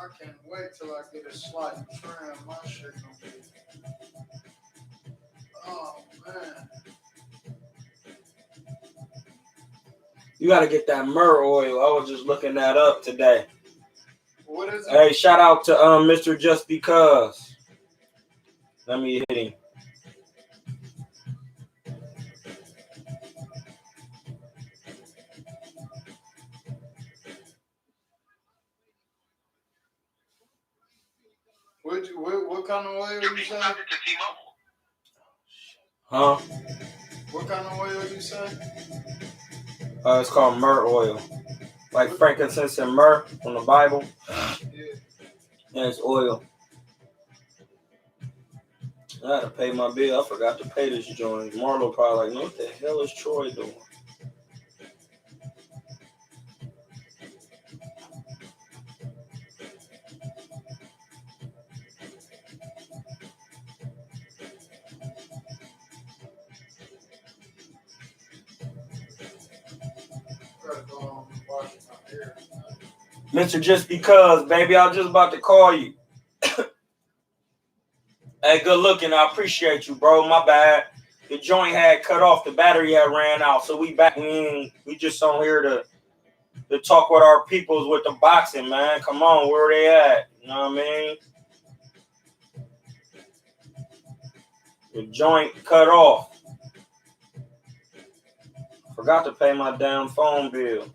I can't wait till I get a slight trim. My shit gonna be. Oh man. You gotta get that myrrh oil. I was just looking that up today. What is it? Hey, shout out to Mr. Just Because. Let me hit him. What kind of oil you say? Huh? What kind of oil you say? It's called myrrh oil. Like frankincense and myrrh from the Bible. Yeah. And it's oil. I had to pay my bill. I forgot to pay this joint. Marlo probably like, no, what the hell is Troy doing? Mr. Just Because, baby, I was just about to call you. Hey, good looking. I appreciate you, bro. My bad. The joint had cut off. The battery had ran out. So we back. We just on here to talk with our peoples with the boxing, man. Come on, where they at? You know what I mean? The joint cut off. Forgot to pay my damn phone bill.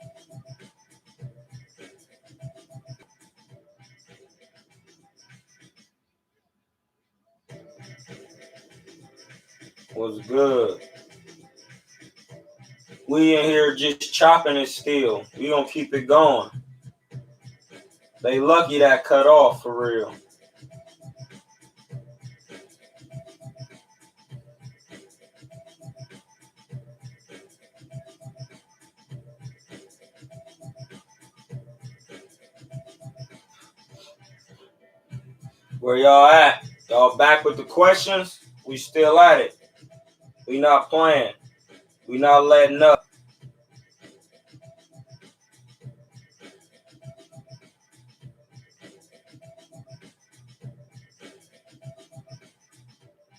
Was good. We in here just chopping it still. We gonna keep it going. They lucky that cut off for real. Where y'all at? Y'all back with the questions? We still at it. We not playing. We not letting up.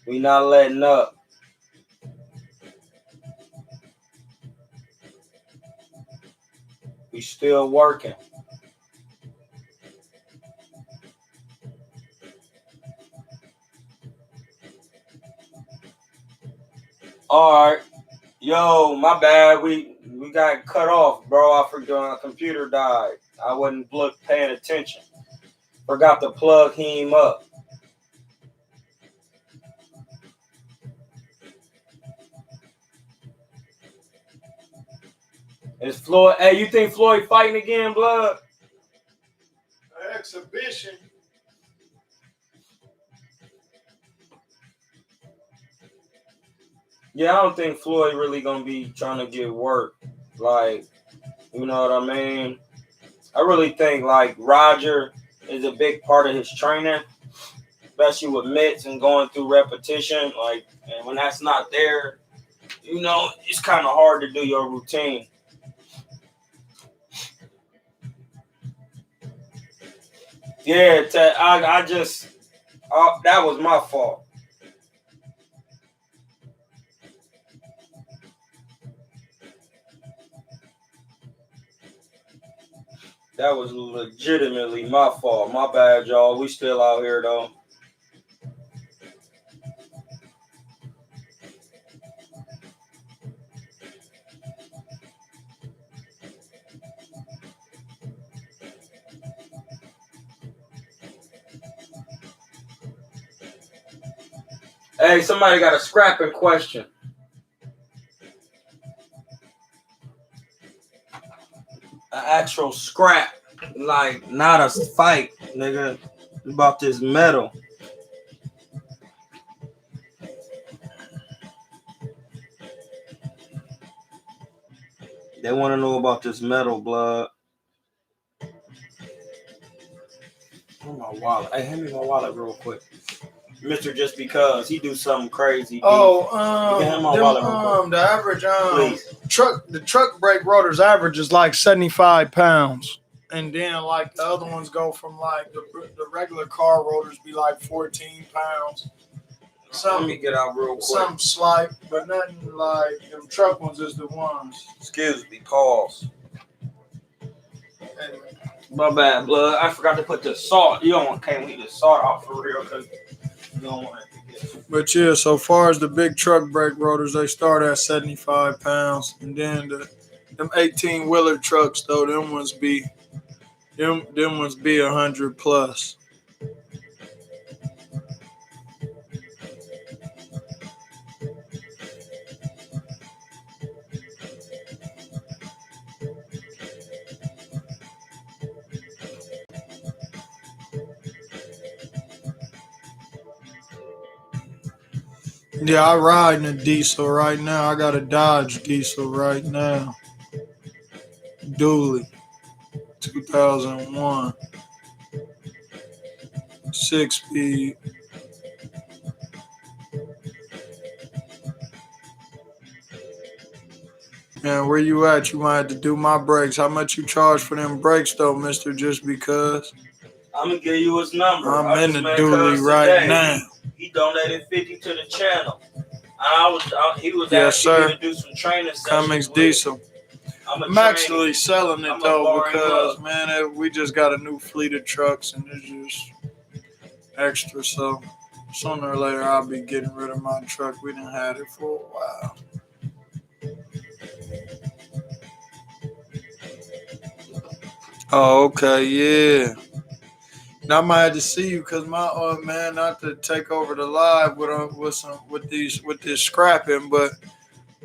We not letting up. We still working. All right. Yo, my bad. We got cut off, bro. I forgot my computer died. I wasn't paying attention. Forgot to plug him up. Is Floyd? Hey, you think Floyd fighting again, blood? Exhibition. Yeah, I don't think Floyd really gonna be trying to get work. Like, you know what I mean? I really think like Roger is a big part of his training, especially with mitts and going through repetition. Like, and when that's not there, you know, it's kind of hard to do your routine. Yeah, that was my fault. That was legitimately my fault. My bad, y'all. We still out here, though. Hey, somebody got a scrapping question. An actual scrap. Like, not a fight, nigga. About this metal. They want to know about this metal, blood. Where's my wallet? Hey, hand me my wallet real quick. Mr. Just Because he do something crazy. Oh, the average the truck brake rotor's average is like 75 pounds. And then like the other ones go from like the regular car rotors be like 14 pounds. Let me get out real quick. Some slight, but nothing like them truck ones is the ones. Excuse me, pause. Anyway. My bad, blood. I forgot to put the salt. You can't leave the salt off for real because you don't want it to get. But yeah, so far as the big truck brake rotors, they start at 75 pounds, and then them 18-wheeler trucks though, them ones be 100 plus. Yeah, I ride in a diesel right now. I got a Dodge diesel right now. Dually. 2001. 6-speed. Man, where you at? You might have to do my brakes. How much you charge for them brakes though, mister, just because? I'm going to give you his number. I'm in the dually right now. He donated 50 to the channel. He was Yes, asking sir. me to do some training sessions. Cummins diesel. I'm actually selling it though because, man, we just got a new fleet of trucks and it's just extra. So sooner or later, I'll be getting rid of my truck. We done had it for a while. Oh, okay, yeah. Now I might have to see you because my man, not to take over the live with this scrapping, but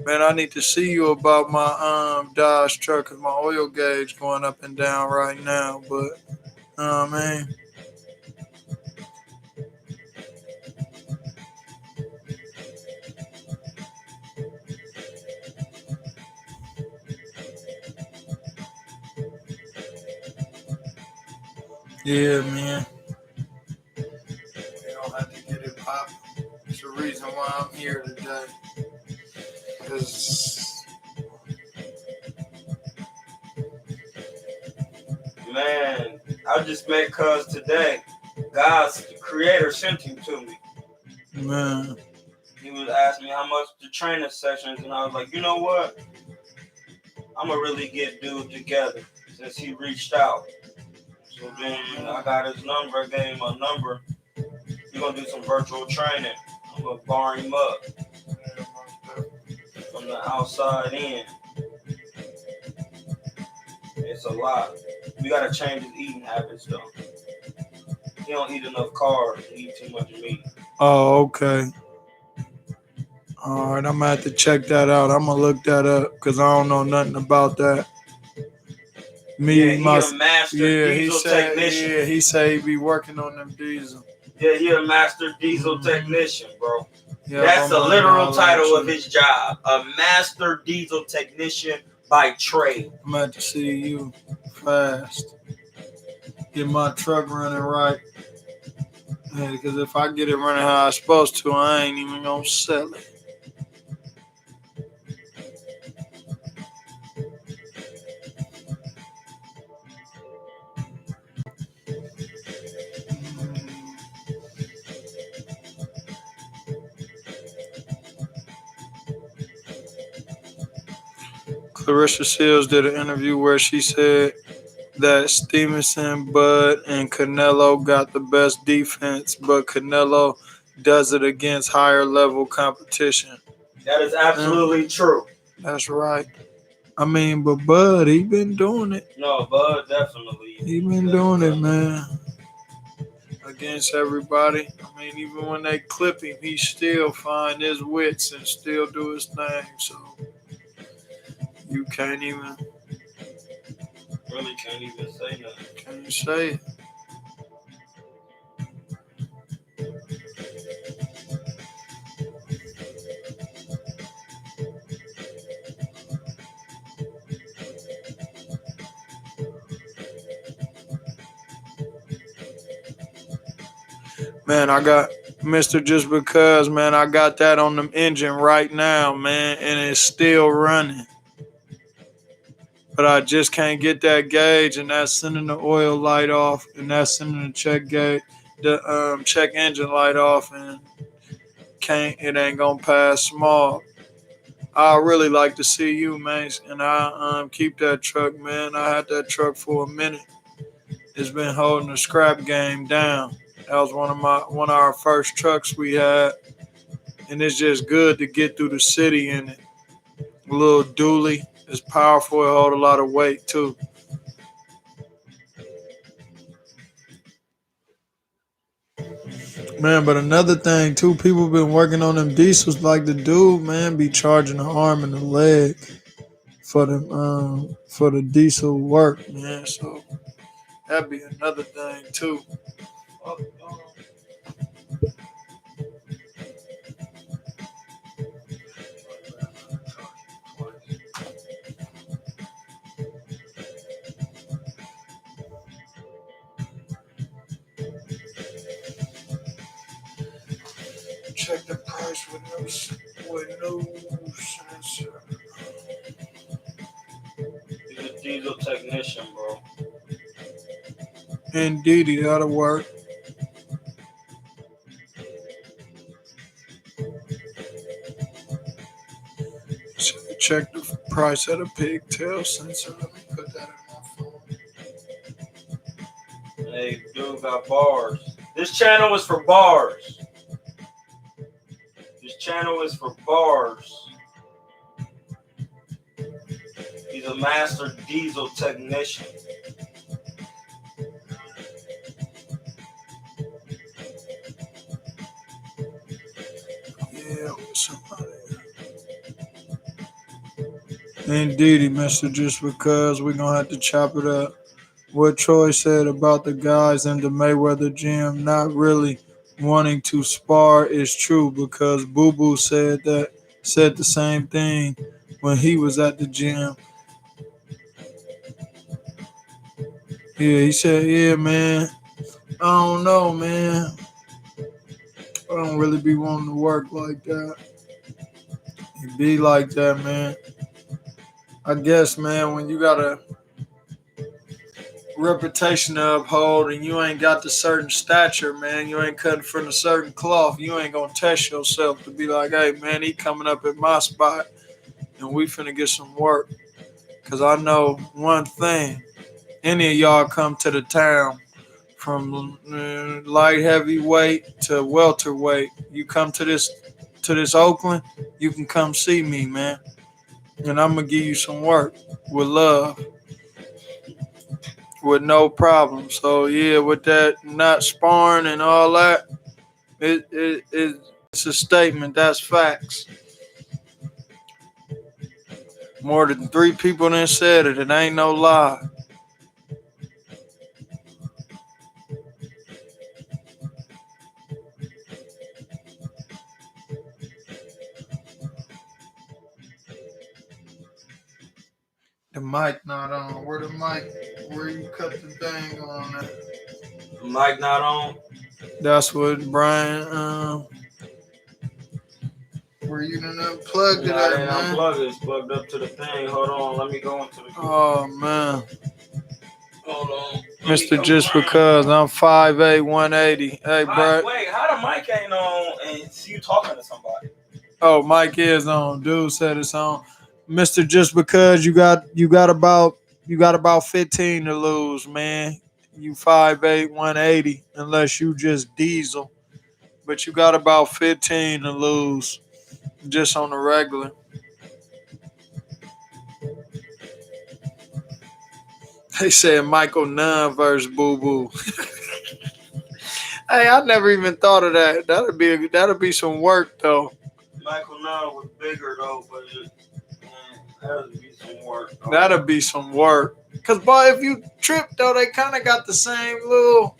man, I need to see you about my Dodge truck because my oil gauge going up and down right now. But man. Yeah, man. We don't have to get it popping. It's the reason why I'm here today. Man, I just met Cuz today. God's creator sent him to me. Man. He was asking me how much the training sessions, and I was like, you know what? I'm going to really get dude together since he reached out. So then I got his number, I gave him a number. He's going to do some virtual training. I'm going to bar him up from the outside in. It's a lot. We got to change his eating habits, though. He don't eat enough carbs. He eat too much meat. Oh, okay. All right, I'm going to have to check that out. I'm going to look that up because I don't know nothing about that. He's a master diesel technician. Yeah, he said he be working on them diesel. Yeah, he a master diesel technician, bro. Yeah, that's the literal title of his job. A master diesel technician by trade. I'm going to have to see you fast. Get my truck running right. Because if I get it running how I'm supposed to, I ain't even going to sell it. Clarissa Shields did an interview where she said that Stevenson, Bud, and Canelo got the best defense, but Canelo does it against higher level competition. That is absolutely true. That's right. I mean, but Bud, he been doing it. No, Bud definitely. He been doing it, man. Against everybody. I mean, even when they clip him, he still find his wits and still do his thing. So you can't even. Really can't even say nothing. Can't say it. Man, I got Mr. Just Because, man, I got that on the engine right now, man, and it's still running. but I just can't get that gauge, and that's sending the oil light off, and that's sending the check engine light off, and it ain't gonna pass smog. I really like to see you, man, and I keep that truck, man. I had that truck for a minute. It's been holding the scrap game down. That was one of our first trucks we had, and it's just good to get through the city in it. A little dually. It's powerful. It hold a lot of weight too. Man, but another thing too, people been working on them diesels like the dude, man, be charging the arm and the leg for the diesel work, man. So that'd be another thing too. Check the price with no sensor. He's a diesel technician, bro. Indeed, that'll work. Check the price of the pigtail sensor. Let me put that in my phone. Hey, dude got bars. This channel is for bars. This channel is for bars. He's a master diesel technician. Yeah, somebody. Indeed, Mr. Just Because we're gonna have to chop it up. What Troy said about the guys in the Mayweather gym not really wanting to spar is true because Boo Boo said the same thing when he was at the gym. Yeah, he said, yeah, man. I don't know, man. I don't really be wanting to work like that. It be like that, man. I guess, man, when you got a reputation to uphold and you ain't got the certain stature, man, you ain't cutting from a certain cloth, you ain't gonna test yourself to be like, hey, man, he coming up at my spot and we finna get some work. Because I know one thing, any of y'all come to the town from light heavyweight to welterweight, you come to this Oakland, you can come see me, man. And I'm going to give you some work with love, with no problem. So, yeah, with that not sparring and all that, it's a statement. That's facts. More than 3 people done said it. It ain't no lie. The mic not on. Where the mic? Where you cut the thing on that? The mic not on. That's what Brian. Where you done unplugged it I at, didn't man? unplug it. It's plugged up to the thing. Hold on. Let me go into the. Oh man, Hold on. Mr. Just Because I'm 5'8", 180. Hey, bro. Wait, how the mic ain't on and it's you talking to somebody? Oh, mic is on. Dude said it's on. Mr. Just Because you got about 15 to lose, man. You 5'8", 180, unless you just diesel. But you got about 15 to lose just on the regular. They said Michael Nunn versus Boo Boo. Hey, I never even thought of that. That'll be some work though. Michael Nunn was bigger though, but that'll be some work. Though. That'll be some work. Cause boy, if you trip though, they kind of got the same little.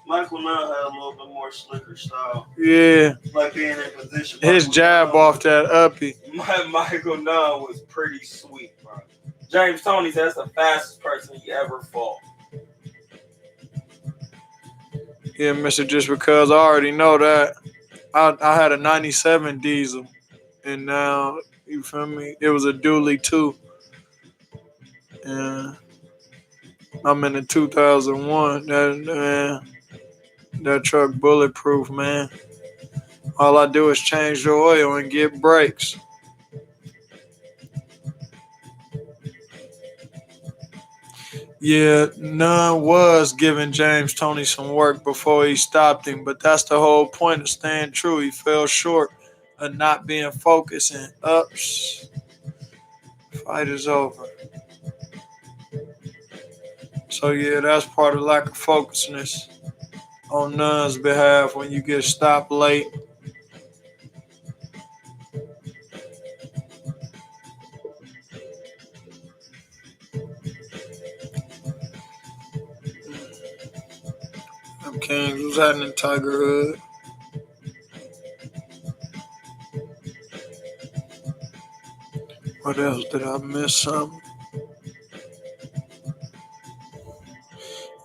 Michael Nunn had a little bit more slicker style. Yeah. Like being in position. His jab Nunn, off that uppy. Michael Nunn was pretty sweet, bro. James Toney said that's the fastest person he ever fought. Yeah, Mr. Just Because I already know that. I had a 97 diesel. And now, you feel me? It was a dually too. Yeah. I'm in the 2001. That truck bulletproof, man. All I do is change the oil and get brakes. Yeah, none was giving James Toney some work before he stopped him, but that's the whole point of staying true. He fell short of not being focused and ups. Fight is over. So yeah, that's part of lack of focusness on none's behalf when you get stopped late. Them Kings was happening, Tiger Hood. What else did I miss? Something?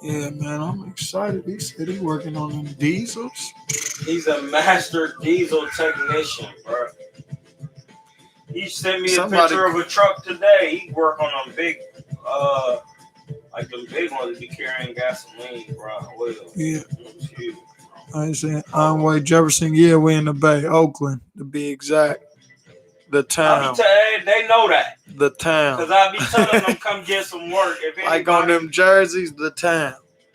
Yeah, man, I'm excited. He said he working on them diesels. He's a master diesel technician, bro. He sent me a picture of a truck today. He work on them big, like them big ones that be carrying gasoline, bro. Oil. Yeah. It was huge, bro. I said, Conway Jefferson. Yeah, we in the Bay, Oakland, to be exact. The town. They know that. The town. Because I be telling them come get some work. If anybody, like on them jerseys, the town.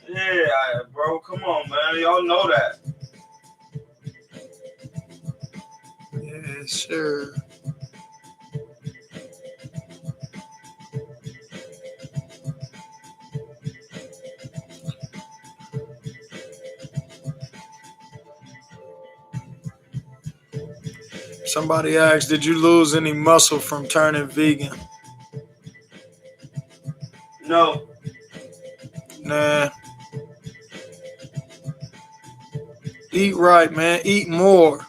Yeah, bro, come on, man. Y'all know that. Yeah, sure. Somebody asked, did you lose any muscle from turning vegan? No. Nah. Eat right, man. Eat more.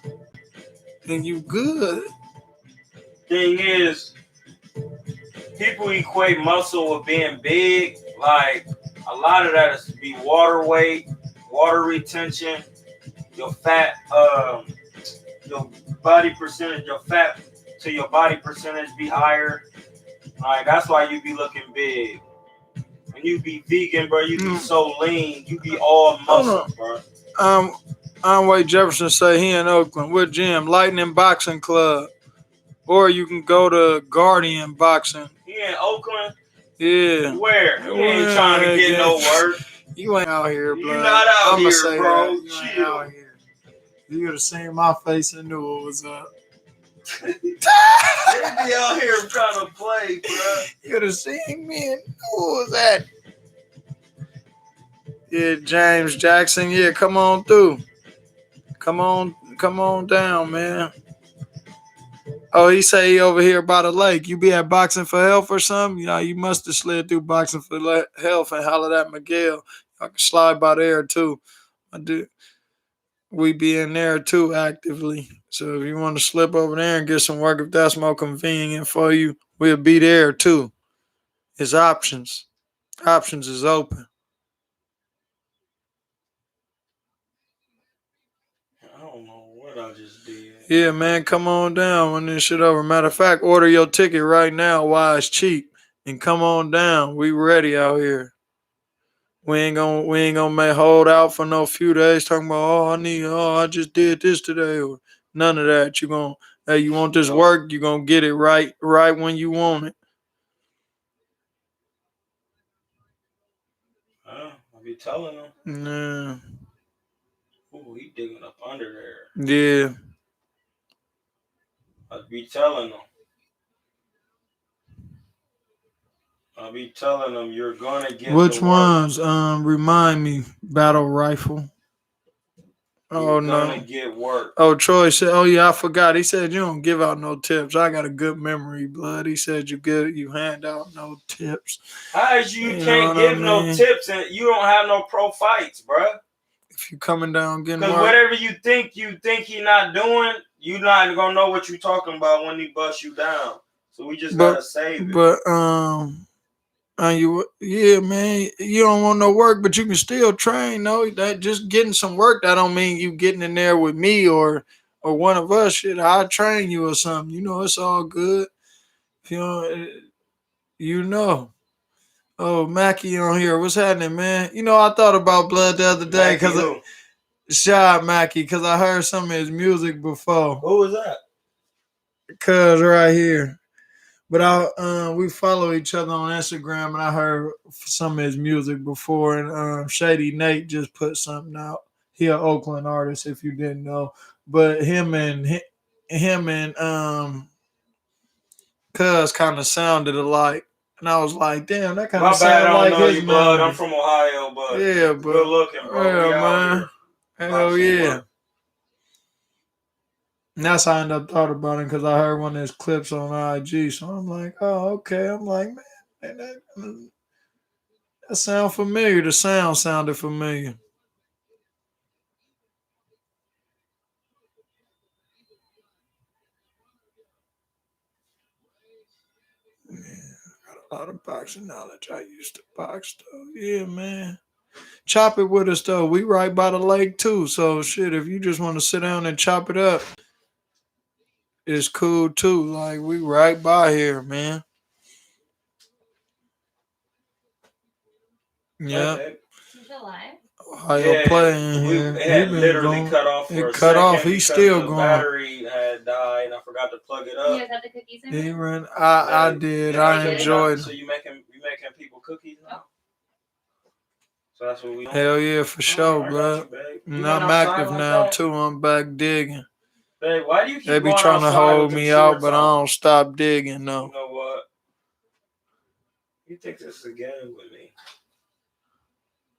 And you good. Thing is, people equate muscle with being big. Like, a lot of that is to be water weight, water retention, your fat, your body percentage, your fat to your body percentage be higher. Like, that's why you be looking big. When you be vegan, bro, you be so lean. You be all muscle, bro. Conway Jefferson say he in Oakland. What gym? Lightning Boxing Club. Or you can go to Guardian Boxing. He in Oakland? Yeah. Where? He ain't trying to get no work. You ain't out here, bro. You not out here, bro. You ain't out here. You would have seen my face and knew what was up. They be out here trying to play, bro. You would have seen me and knew what was that. Yeah, James Jackson. Yeah, come on through. Come on down, man. Oh, he say he over here by the lake. You be at Boxing for Health or something? You know, you must have slid through Boxing for Health and hollered at Miguel. I can slide by there too. I do. We be in there too actively. So if you want to slip over there and get some work, if that's more convenient for you, we'll be there too. It's options. Options is open. I don't know what I just did. Yeah, man, come on down when this shit over. Matter of fact, order your ticket right now while it's cheap, and come on down. We ready out here. We ain't gonna hold out for no few days talking about I just did this today or none of that. You want this work, you gonna get it right when you want it. I be telling them. Yeah. Ooh, he digging up under there. Yeah. I be telling them you're gonna get. Which ones? Remind me. Battle rifle. You're gonna get work. Oh, Troy said, "Oh yeah, I forgot." He said you don't give out no tips. I got a good memory, blood. He said you hand out no tips. How is you can't give no tips and you don't have no pro fights, bro? If you coming down getting because whatever you think he not doing, you not gonna know what you talking about when he bust you down. So we just gotta save it. But yeah, man, you don't want no work, but you can still train. No, that just getting some work. That don't mean you getting in there with me or one of us. Shit, I'll train you or something. You know, it's all good. You know. Oh, Mackie on here. What's happening, man? You know, I thought about Blood the other day Mackie because who? Shy Mackie, because I heard some of his music before. Who was that? Cuz right here. But we follow each other on Instagram, and I heard some of his music before. And Shady Nate just put something out. He an Oakland artist, if you didn't know. But him and Cuz kind of sounded alike, and I was like, damn, that kind My of bad, I sound don't like know his you, Blood. I'm melody. from Ohio, but Yeah, good but looking, bro. We yeah, out man, here. hell Boxing yeah. work. And that's how I ended up thought about it because I heard one of his clips on IG. So I'm like, oh, okay. I'm like, man, that sound familiar. The sound sounded familiar. Yeah, got a lot of boxing knowledge. I used to box though. Yeah, man. Chop it with us though. We right by the lake too. So shit, if you just want to sit down and chop it up, it's cool too. Like we right by here, man. Hey, Yeah. babe. Is it live? Ohio Yeah, playing we here. it He had been literally going. cut off for It a cut off. second He's because still the going. battery had died and I forgot to plug it You up. guys got the cookies in He there? ran. I Hey, did. yeah, I so enjoyed. So you making people cookies now? So that's what we doing. Hell yeah, for sure, I got blood. you, babe. You And went I'm outside active like now that? too. I'm back digging. Babe, why do you They keep be going trying to outside with hold them me out, shorts but I on? don't stop digging You though. know what? You think this is a game with me?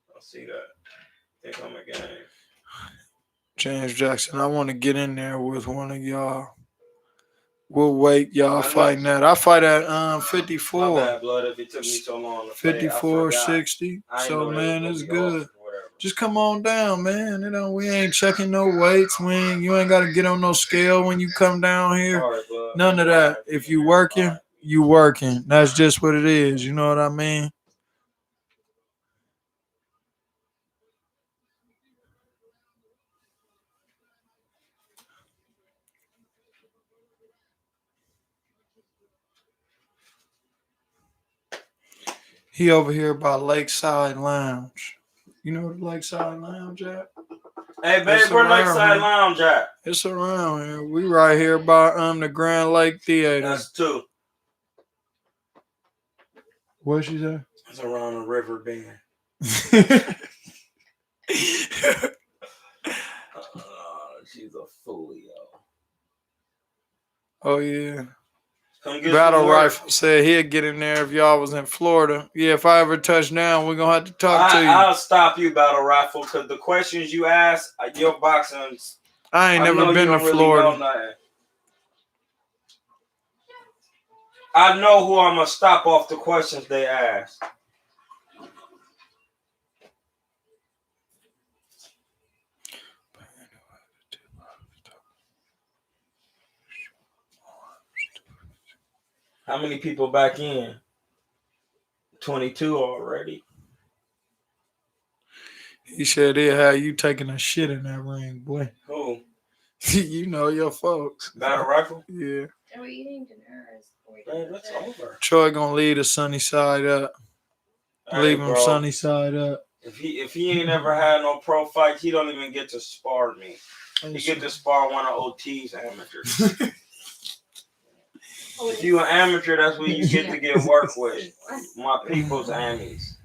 I see that. Think I'm a game. James Jackson, I want to get in there with one of y'all. We'll wait, y'all I know. fighting that. I fight at My 54, bad, blood. If it took me so long to play, I 54, forgot. 60. I ain't So know they man, was it's gonna be off good. or whatever. Just come on down, man. You know, we ain't checking no weights. You ain't gotta get on no scale when you come down here. All right, blood. None of that. If you working, you working. That's just what it is. You know what I mean? He over here by Lakeside Lounge. You know what the Lakeside Lounge at? Hey, babe, It's where around Lakeside here. Lounge at? It's around here. We right here by the Grand Lake Theater. That's 2. What she say? It's around the river bend. She's a fool, yo. Oh yeah. Come get Battle some work. Rifle said he'd get in there if y'all was in Florida. Yeah, if I ever touch down, we're gonna have to talk to you. I'll stop you, Battle Rifle, because the questions you ask, your boxing. I ain't I never know been you to don't really Florida. know nothing. I know who I'm gonna stop off the questions they ask. How many people back in? 22 already. He said he'll have you taking a shit in that ring, boy. Who? You know your folks. Battle Rifle? Yeah. Are we eating dinner or is we Man, that's over. Troy gonna leave the sunny side up. Hey, Leave him bro. sunny side up. If he ain't ever had no pro fights, he don't even get to spar me. He get to spar one of OT's amateurs. If you an amateur, that's when you get to get work with my people's amies.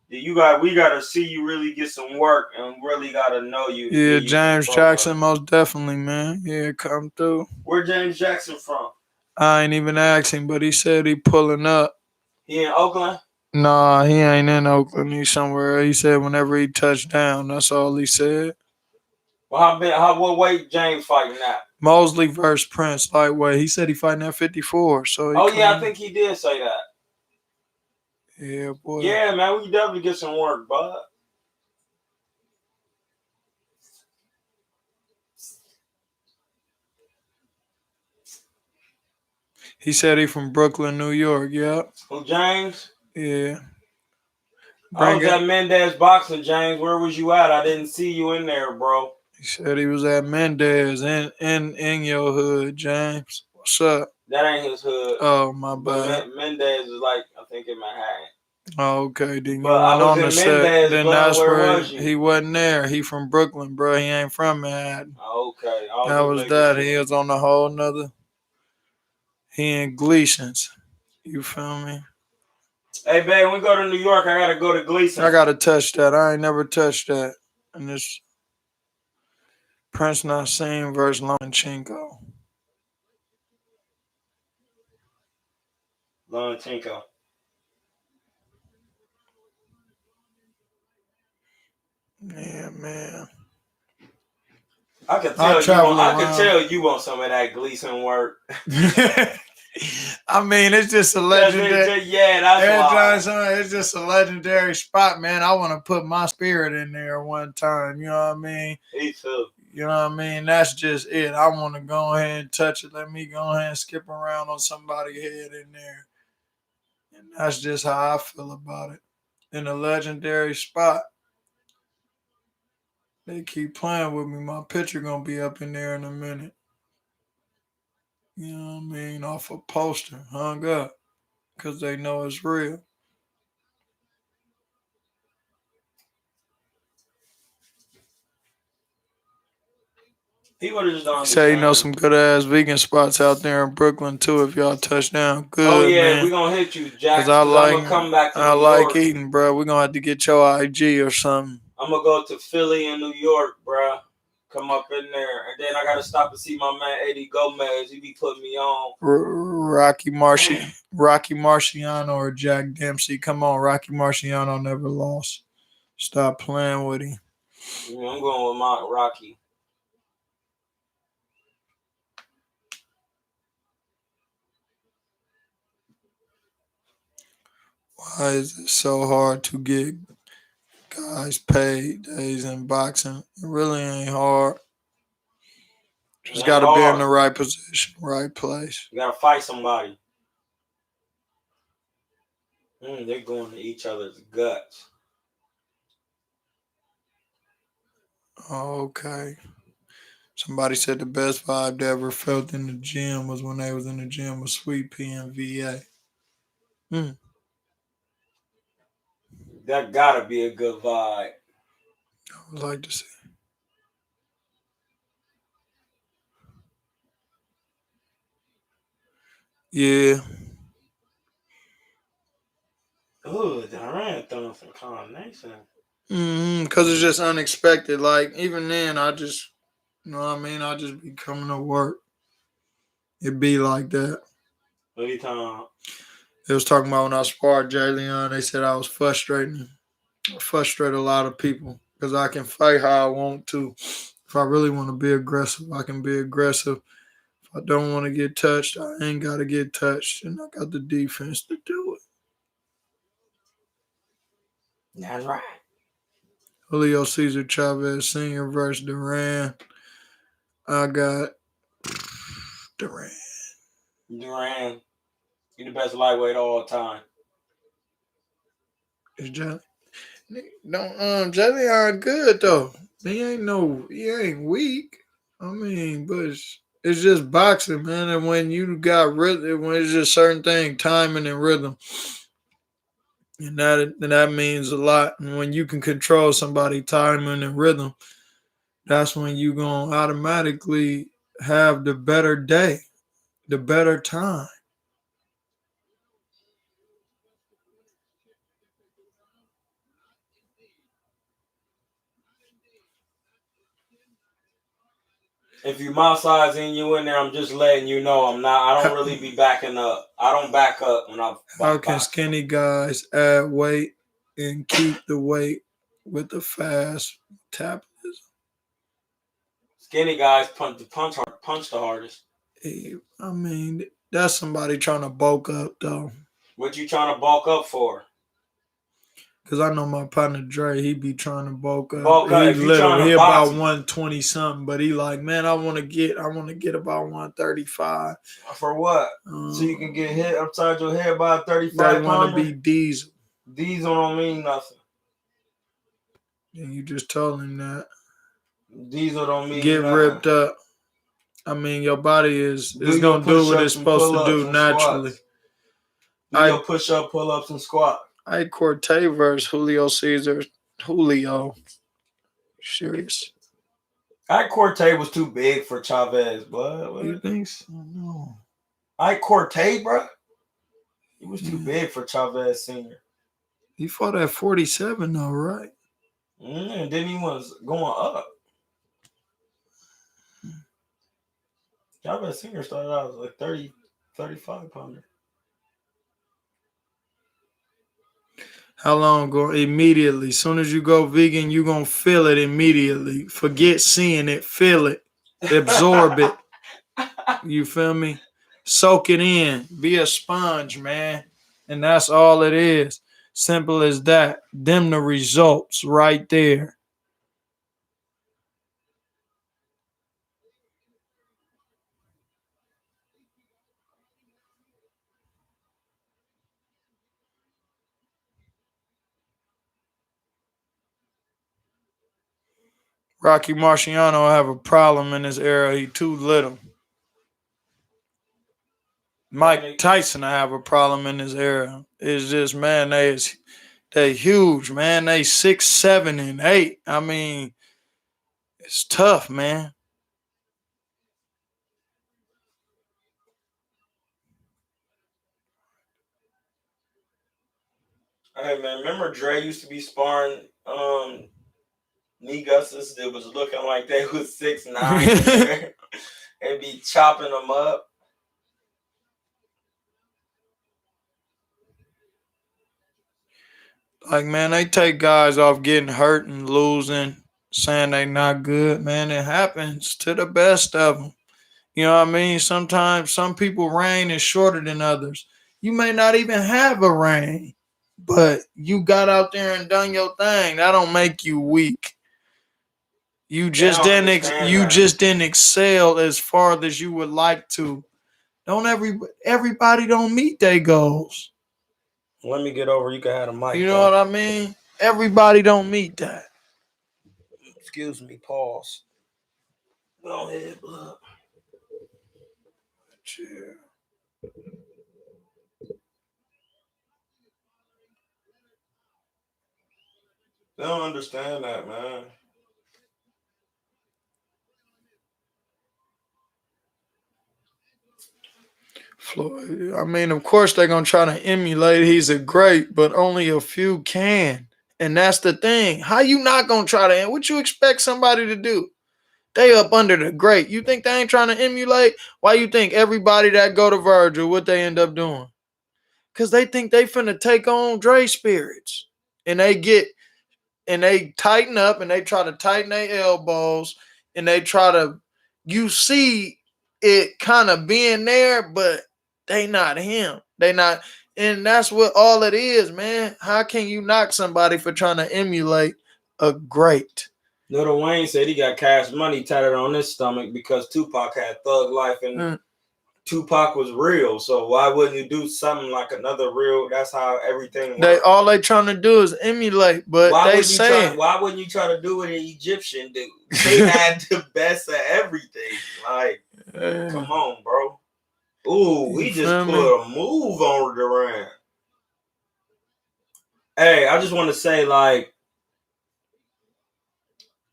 We gotta see you really get some work and really gotta know you. Yeah, James Jackson, most definitely, man. Yeah, come through. Where James Jackson from? I ain't even asked him, but he said he pulling up. He in Oakland? Nah, he ain't in Oakland. He's somewhere. He said whenever he touched down, that's all he said. Well, what weight James fighting at? Mosley versus Prince, lightweight. He said he fighting at 54. So I think he did say that. Yeah, boy. Yeah, man, we can definitely get some work, bud. He said he from Brooklyn, New York. Yep. Who, James? Yeah. I was at Mendez Boxing, James. Where was you at? I didn't see you in there, bro. He said he was at Mendez in your hood, James. What's up? That ain't his hood. Oh, my bad. Mendez is like, I think in Manhattan. Oh, okay. Then you But I went was on in to say. Mendez, Then bro. that's Where where was you? he wasn't there. He from Brooklyn, bro. He ain't from Manhattan. Okay, I was That just was making that. sure. He was on a whole nother. He in Gleason's. You feel me? Hey, babe, when we go to New York, I gotta go to I Gleason. gotta touch that. I ain't never touched that. And this Prince Nassim versus Lomachenko. Lomachenko. Yeah, man. I could I tell you travel want. I could around. tell you want some of that Gleason work. I mean, it's just a legendary. Yeah, that's why. It's just a legendary spot, man. I want to put my spirit in there one time. You know what I mean? Me too. You know what I mean? That's just it. I want to go ahead and touch it. Let me go ahead and skip around on somebody's head in there. And that's just how I feel about it. In a legendary spot. They keep playing with me. My picture gonna be up in there in a minute. You know what I mean? Off a poster, hung up. Because they know it's real. He would have just done. Say you know some good ass vegan spots out there in Brooklyn too. If y'all touch down, good. Oh yeah, man. we gonna hit you, Jack. Cause I like, I'm gonna come back to I New like York. eating, bro. We gonna have to get your IG or something. I'm gonna go to Philly and New York, bro. Come up in there, and then I gotta stop and see my man Eddie Gomez. He be putting me on. Rocky Marciano or Jack Dempsey. Come on, Rocky Marciano never lost. Stop playing with him. Yeah, I'm going with my Rocky. Why is it so hard to get guys paid days in boxing? It really ain't hard. Just got to be in the right position, right place. You gotta fight somebody. They're going to each other's guts. Okay. Somebody said the best vibe they ever felt in the gym was when they was in the gym with Sweet Pea and VA. That gotta be a good vibe. I would like to see. Yeah. Ooh, Durant throwing some combination. Because it's just unexpected. Like, even then, I just, you know what I mean? I just be coming to work. It be like that. What are you talking about? They was talking about when I sparred Jay Leon, they said I was frustrating. I frustrate a lot of people because I can fight how I want to. If I really want to be aggressive, I can be aggressive. If I don't want to get touched, I ain't got to get touched. And I got the defense to do it. That's right. Julio Cesar Chavez Sr. versus Duran. I got Duran. Duran. You're the best lightweight of all time. Is Jelly? No, Jelly are good though. He ain't weak. I mean, but it's just boxing, man. And when you got rhythm, when it's just certain thing, timing and rhythm, and that means a lot. And when you can control somebody timing and rhythm, that's when you gonna automatically have the better day, the better time. If you my size and you in there, I'm just letting you know I'm not. I don't really be backing up. I don't back up when I'm. How can skinny guys add weight and keep the weight with the fast metabolism? Skinny guys punch the hardest. I mean, that's somebody trying to bulk up though. What you trying to bulk up for? Cause I know my partner Dre, he be trying to bulk up. If you trying to he box, about 120 something, but he like, man, I want to get about 135. For what? So you can get hit upside your head by a 35. They want to be Diesel. Diesel don't mean nothing. And you just told him that. Diesel don't mean get nothing. Ripped up. I mean, your body is gonna do what it's supposed to do naturally. Do your push up, pull ups, and squat. Ike Cortez versus Julio Caesar. Julio. Serious. Ike Cortez was too big for Chavez, but You think so? No. Ike Cortez, bro, he was too big for Chavez Senior. He fought at 47 though, right? And then he was going up. Chavez Senior started out as like 30, 35 pounder. How long ago? Immediately. Soon as you go vegan, you gonna feel it immediately. Forget seeing it, feel it, absorb it. You feel me? Soak it in. Be a sponge, man. And that's all it is. Simple as that. Them the results right there. Rocky Marciano have a problem in this era. He too little. Mike Tyson have a problem in this era. It's just, man, they huge, man. They 6, 7, and 8. I mean, it's tough, man. Hey man, remember Dre used to be sparring Negus that was looking like they was 6'9" and be chopping them up. Like, man, they take guys off getting hurt and losing, saying they not good. Man, it happens to the best of them. You know what I mean? Sometimes some people reign is shorter than others. You may not even have a reign, but you got out there and done your thing. That don't make you weak. You just didn't excel as far as you would like to. Everybody don't meet their goals. Let me get over. You can have a mic. You know what I mean? Everybody don't meet that. Excuse me. Pause. Go ahead, blood. Cheer. They don't understand that, man. Floyd, I mean, of course they're gonna try to emulate. He's a great, but only a few can, and that's the thing. How you not gonna try to? What you expect somebody to do? They up under the great. You think they ain't trying to emulate? Why you think everybody that go to Virgil, what they end up doing? Because they think they finna take on Dre spirits, and they tighten up, and they try to tighten their elbows, and they try to. You see it kind of being there, but they not him. They not, and that's what all it is, man. How can you knock somebody for trying to emulate a great? Lil Wayne said he got Cash Money tatted on his stomach because Tupac had Thug Life and Tupac was real. So why wouldn't you do something like another real? That's how everything works. All they trying to do is emulate, but why wouldn't you try to do what an Egyptian do? They had the best of everything. Like, come on, bro. Ooh, we just put a move on Durant. Hey, I just want to say, like,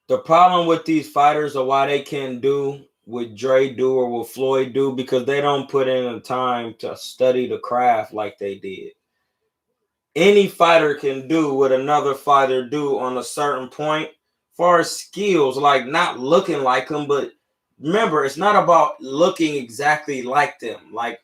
the problem with these fighters or why they can't do what Dre do or what Floyd do, because they don't put in the time to study the craft like they did. Any fighter can do what another fighter do on a certain point. As far as skills, like not looking like them, but remember, it's not about looking exactly like them. Like,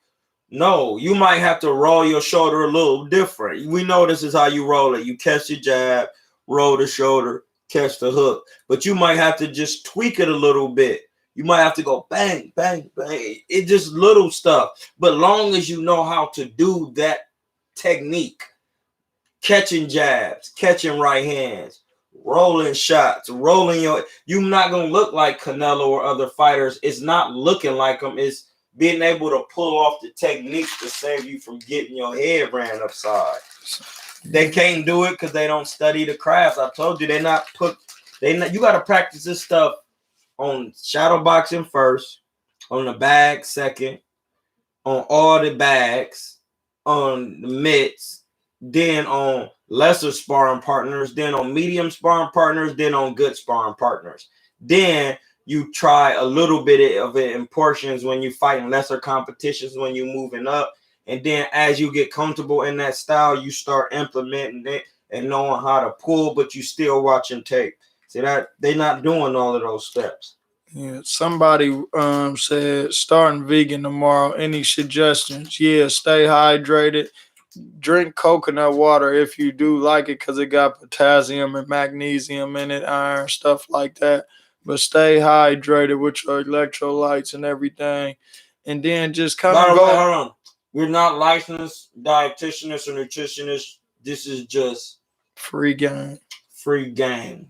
no, you might have to roll your shoulder a little different. We know this is how you roll it. You catch your jab, roll the shoulder, catch the hook. But you might have to just tweak it a little bit. You might have to go bang, bang, bang. It's just little stuff. But long as you know how to do that technique, catching jabs, catching right hands, rolling shots, you're not going to look like Canelo or other fighters. It's not looking like them. It's being able to pull off the techniques to save you from getting your head ran upside. They can't do it because they don't study the craft. I told you you got to practice this stuff on shadow boxing first, on the bag second, on all the bags, on the mitts, then on lesser sparring partners, then on medium sparring partners, then on good sparring partners. Then you try a little bit of it in portions when you fighting lesser competitions, when you moving up. And then as you get comfortable in that style, you start implementing it and knowing how to pull, but you still watching tape. See that they're not doing all of those steps. Yeah, somebody said starting vegan tomorrow. Any suggestions? Yeah, stay hydrated. Drink coconut water if you do like it because it got potassium and magnesium in it, iron, stuff like that. But stay hydrated with your electrolytes and everything. And then just kind By of the way, go hold on. We're not licensed dietitianists or nutritionists. This is just free game. free game.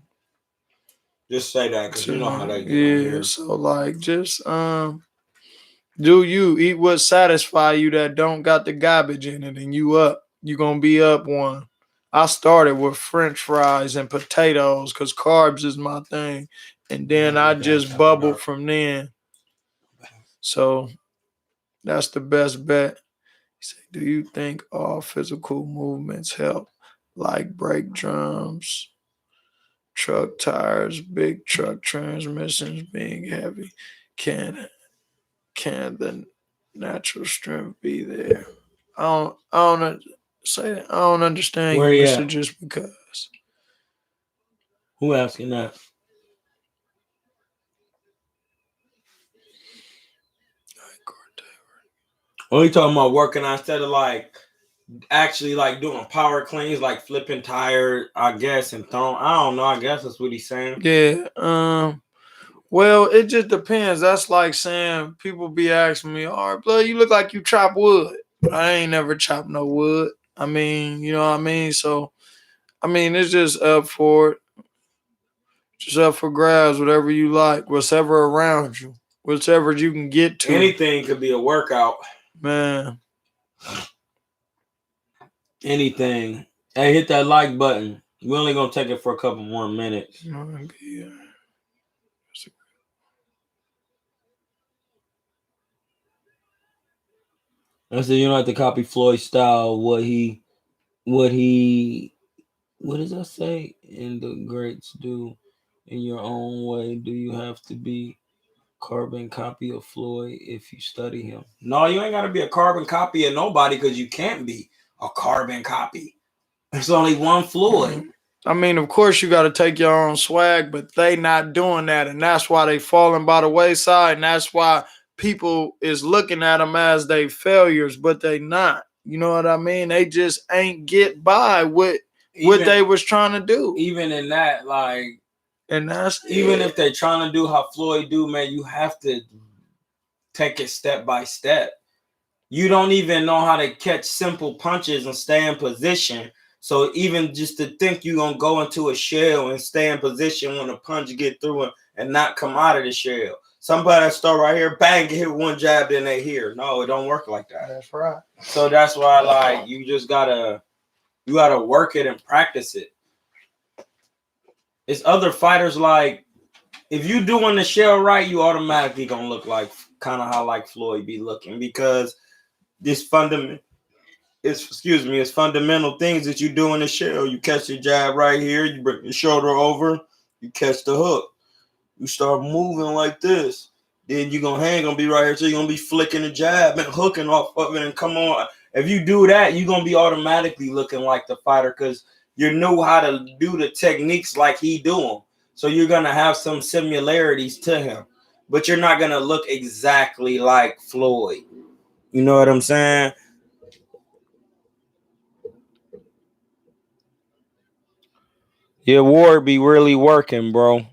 Just say that because you know how they get on Yeah, here. so like just do you eat what satisfy you that don't got the garbage in it and you up. You gonna be up one. I started with French fries and potatoes because carbs is my thing. And then I just bubbled from then. So that's the best bet. He said, do you think all physical movements help? Like brake drums, truck tires, big truck transmissions being heavy. Can the natural strength be there? I don't understand Where you, you Mister. at? Just because. Who asking that? What you talking about working out instead of like actually like doing power cleans, like flipping tires, I guess, and throwing. I don't know. I guess that's what he's saying. Yeah. Well, it just depends. That's like saying people be asking me, "All right, blood, you look like you chop wood." But I ain't never chopped no wood. I mean, you know what I mean. So, I mean, it's just up for it. Just up for grabs. Whatever you like. Whatever around you. Whichever you can get to. Anything could be a workout. Man. Anything. Hey, hit that like button. We're only gonna take it for a couple more minutes. I said you don't have to copy Floyd's style. What does that say? And the greats do in your own way. Do you have to be carbon copy of Floyd if you study him? No, you ain't gotta be a carbon copy of nobody because you can't be a carbon copy. There's only one Floyd. I mean, of course, you got to take your own swag, but they not doing that, and that's why they falling by the wayside, and that's why people is looking at them as they failures, but they not. You know what I mean? They just ain't get by with what they was trying to do. Even in that, like, and that's even if they're trying to do how Floyd do, man, you have to take it step by step. You don't even know how to catch simple punches and stay in position. So even just to think you're going to go into a shell and stay in position when the punch get through and not come out of the shell. Somebody that start right here, bang, hit one jab, then they here. No, it don't work like that. That's right. So that's why, like, you just gotta work it and practice it. It's other fighters, like, if you doing the shell right, you automatically gonna look like kind of how like Floyd be looking, because it's fundamental things that you do in the shell. You catch the jab right here, you bring your shoulder over, you catch the hook. You start moving like this. Then you're gonna be right here, so you're gonna be flicking the jab and hooking off of it. And come on, if you do that, you're gonna be automatically looking like the fighter because you know how to do the techniques like he do them. So you're gonna have some similarities to him, but you're not gonna look exactly like Floyd. You know what I'm saying? Yeah, Ward be really working, bro.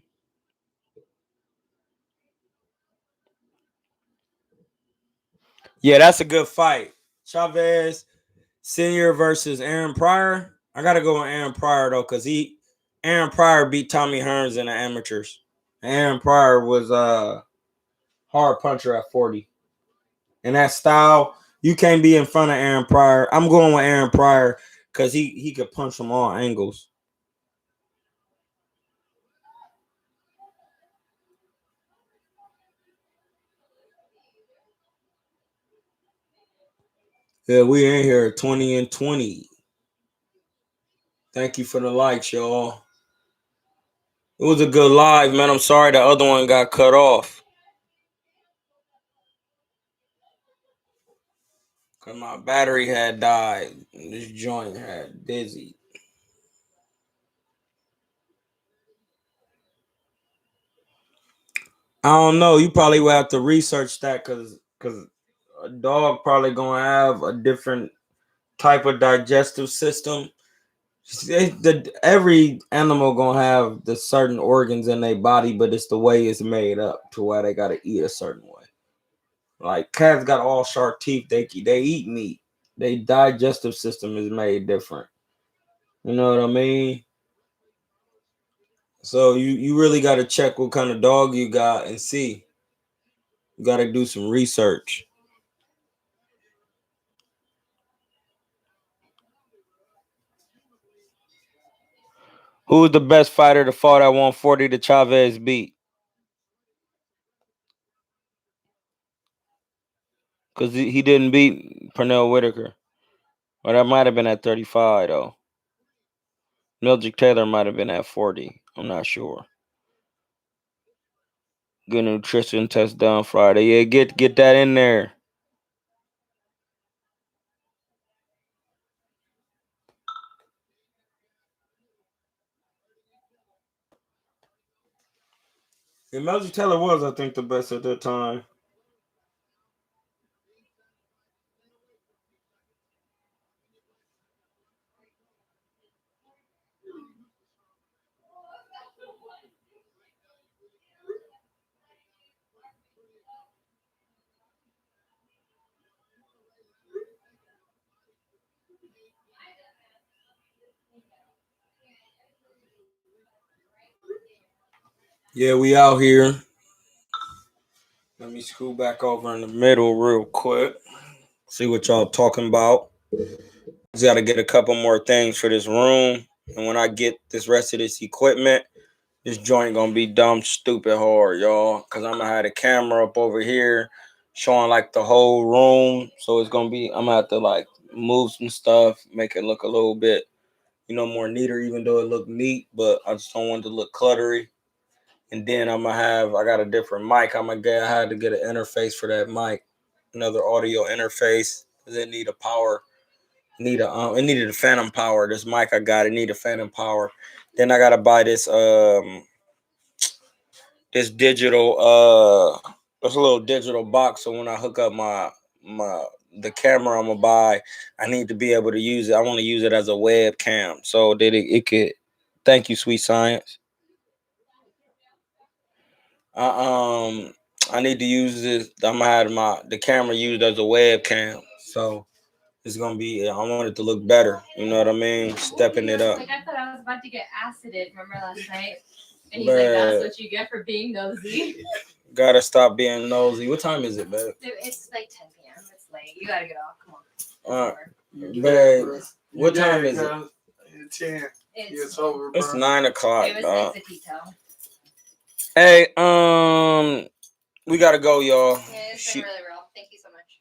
Yeah, that's a good fight. Chavez Senior versus Aaron Pryor. I gotta go with Aaron Pryor though, because Aaron Pryor beat Tommy Hearns in the amateurs. Aaron Pryor was a hard puncher at 40. And that style, you can't be in front of Aaron Pryor. I'm going with Aaron Pryor because he could punch from all angles. Yeah, we in here 20 and 20. Thank you for the likes, y'all. It was a good live, man. I'm sorry the other one got cut off. Cause my battery had died. And this joint had dizzy. I don't know. You probably will have to research that because a dog probably gonna have a different type of digestive system. Every animal gonna have the certain organs in their body, but it's the way it's made up to why they gotta eat a certain way. Like cats got all sharp teeth. They eat meat. Their digestive system is made different. You know what I mean? So you really got to check what kind of dog you got and see. You got to do some research. Who was the best fighter to fought at 140 that Chavez beat? Because he didn't beat Pernell Whitaker. Or that might have been at 35, though. Mildred Taylor might have been at 40. I'm not sure. Good nutrition test done Friday. Yeah, get that in there. And Mildred Taylor was, I think, the best at that time. Yeah, we out here. Let me scoot back over in the middle real quick. See what y'all talking about. Just got to get a couple more things for this room. And when I get this rest of this equipment, this joint going to be dumb, stupid hard, y'all. Because I'm going to have the camera up over here showing like the whole room. So it's going to be, I'm going to have to like move some stuff, make it look a little bit, more neater, even though it look neat. But I just don't want it to look cluttery. And then I got a different mic. I had to get an interface for that mic, another audio interface. It need a power, it needed a phantom power. This mic I got, it need a phantom power. Then I gotta buy this this digital this little digital box. So when I hook up the camera I'm gonna buy, I need to be able to use it. I want to use it as a webcam so that it could. Thank you, Sweet Science. I need to use this. I'm gonna have the camera used as a webcam, so it's gonna be. I want it to look better. You know what I mean? Stepping it up. Like I thought I was about to get acided. Remember last night? And he's like, "That's what you get for being nosy." Gotta stop being nosy. What time is it, babe? It's like 10 p.m. It's late. You gotta get off. Come on. All right, babe. What time is it? It's 10. It's over, bro. It's 9 o'clock. It was nice to detail. Hey, we gotta go, y'all. Yeah, it's been really real. Thank you so much.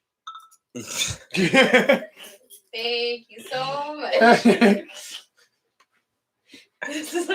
Thank you so much.